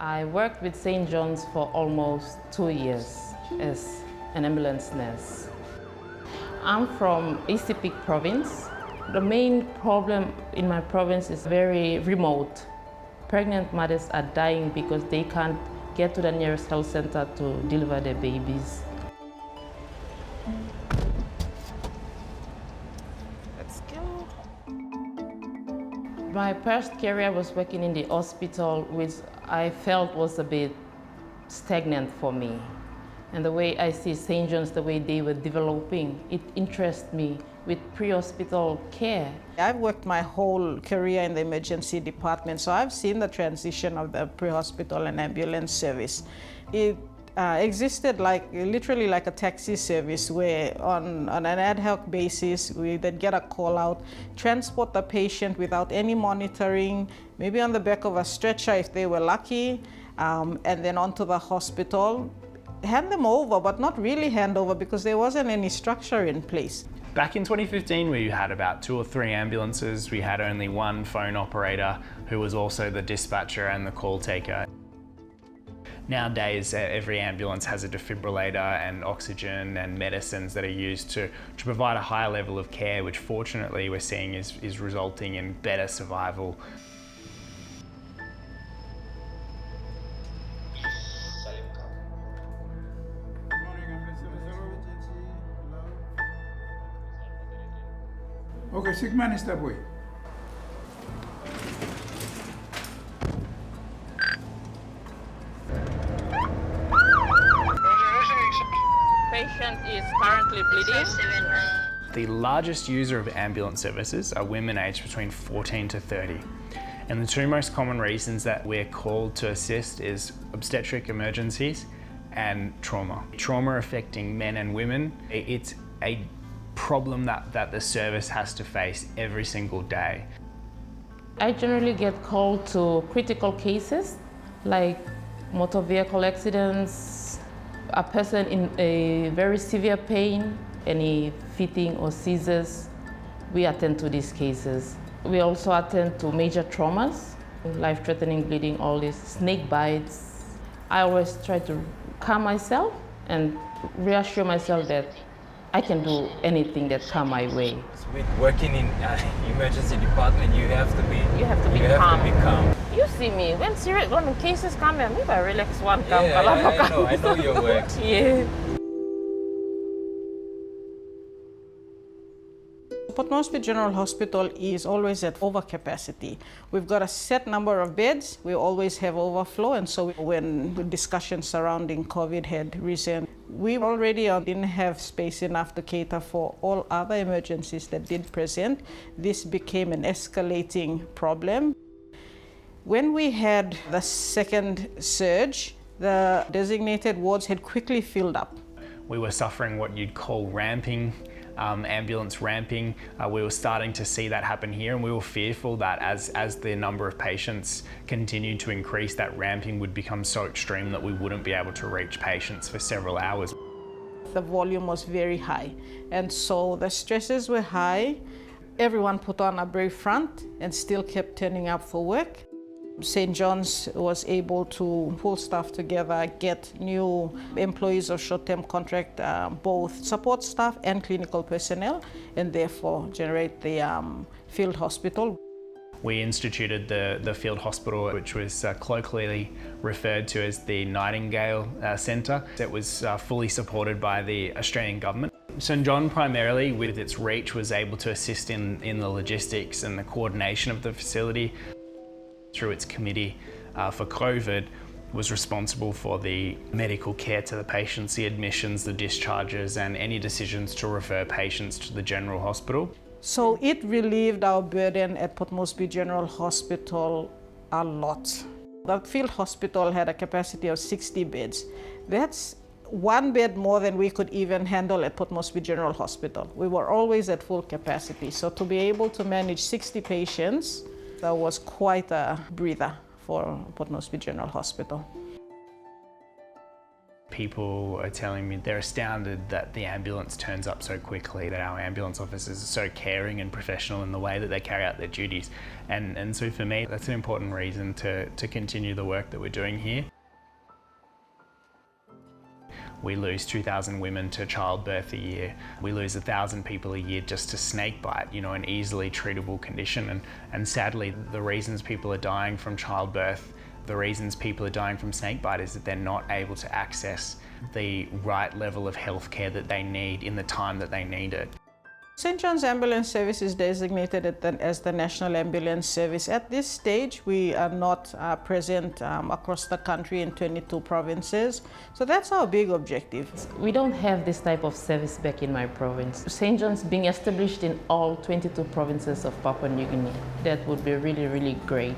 I worked with St. John's for almost 2 years as an ambulance nurse. I'm from East Sepik province. The main problem in my province is very remote. Pregnant mothers are dying because they can't get to the nearest health center to deliver their babies. Let's go. My first career was working in the hospital, which I felt was a bit stagnant for me. And the way I see St. John's, the way they were developing, it interests me with pre-hospital care. I've worked my whole career in the emergency department, so I've seen the transition of the pre-hospital and ambulance service. It existed literally like a taxi service where on an ad hoc basis, they'd get a call out, transport the patient without any monitoring, maybe on the back of a stretcher if they were lucky, and then onto the hospital. Hand them over, but not really hand over because there wasn't any structure in place. Back in 2015, we had about 2 or 3 ambulances. We had only one phone operator who was also the dispatcher and the call taker. Nowadays, every ambulance has a defibrillator and oxygen and medicines that are used to provide a higher level of care, which fortunately we're seeing is resulting in better survival. Okay, sick man está boy. Patient is currently bleeding. The largest user of ambulance services are women aged between 14 to 30. And the 2 most common reasons that we're called to assist is obstetric emergencies and trauma. Trauma affecting men and women, it's a problem that the service has to face every single day. I generally get called to critical cases like motor vehicle accidents, a person in a very severe pain, any fitting or seizures. We attend to these cases. We also attend to major traumas, life-threatening bleeding, all these snake bites. I always try to calm myself and reassure myself that I can do anything that comes my way. With working in emergency department, you have to be calm. You see me, when cases come, maybe I relax one come. I know your work. Yeah. Moresby General Hospital is always at overcapacity. We've got a set number of beds. We always have overflow, and so when the discussions surrounding COVID had risen, we already didn't have space enough to cater for all other emergencies that did present. This became an escalating problem. When we had the second surge, the designated wards had quickly filled up. We were suffering what you'd call ramping, ambulance ramping. We were starting to see that happen here, and we were fearful that as the number of patients continued to increase, that ramping would become so extreme that we wouldn't be able to reach patients for several hours. The volume was very high, and so the stresses were high. Everyone put on a brave front and still kept turning up for work. St. John's was able to pull staff together, get new employees of short-term contract, both support staff and clinical personnel, and therefore generate the field hospital. We instituted the field hospital, which was colloquially referred to as the Nightingale Centre. It was fully supported by the Australian government. St. John primarily, with its reach, was able to assist in the logistics and the coordination of the facility. Through its committee for COVID, was responsible for the medical care to the patients, the admissions, the discharges, and any decisions to refer patients to the General Hospital. So it relieved our burden at Moresby General Hospital a lot. The field hospital had a capacity of 60 beds. That's 1 bed more than we could even handle at Moresby General Hospital. We were always at full capacity. So to be able to manage 60 patients, that was quite a breather for Moresby General Hospital. people are telling me they're astounded that the ambulance turns up so quickly, that our ambulance officers are so caring and professional in the way that they carry out their duties. And so for me, that's an important reason to continue the work that we're doing here. We lose 2,000 women to childbirth a year. We lose 1,000 people a year just to snakebite, an easily treatable condition. And sadly, the reasons people are dying from childbirth, the reasons people are dying from snakebite is that they're not able to access the right level of healthcare that they need in the time that they need it. St. John's Ambulance Service is designated as the National Ambulance Service. At this stage, we are not present across the country in 22 provinces. So that's our big objective. We don't have this type of service back in my province. St. John's being established in all 22 provinces of Papua New Guinea, that would be really, really great.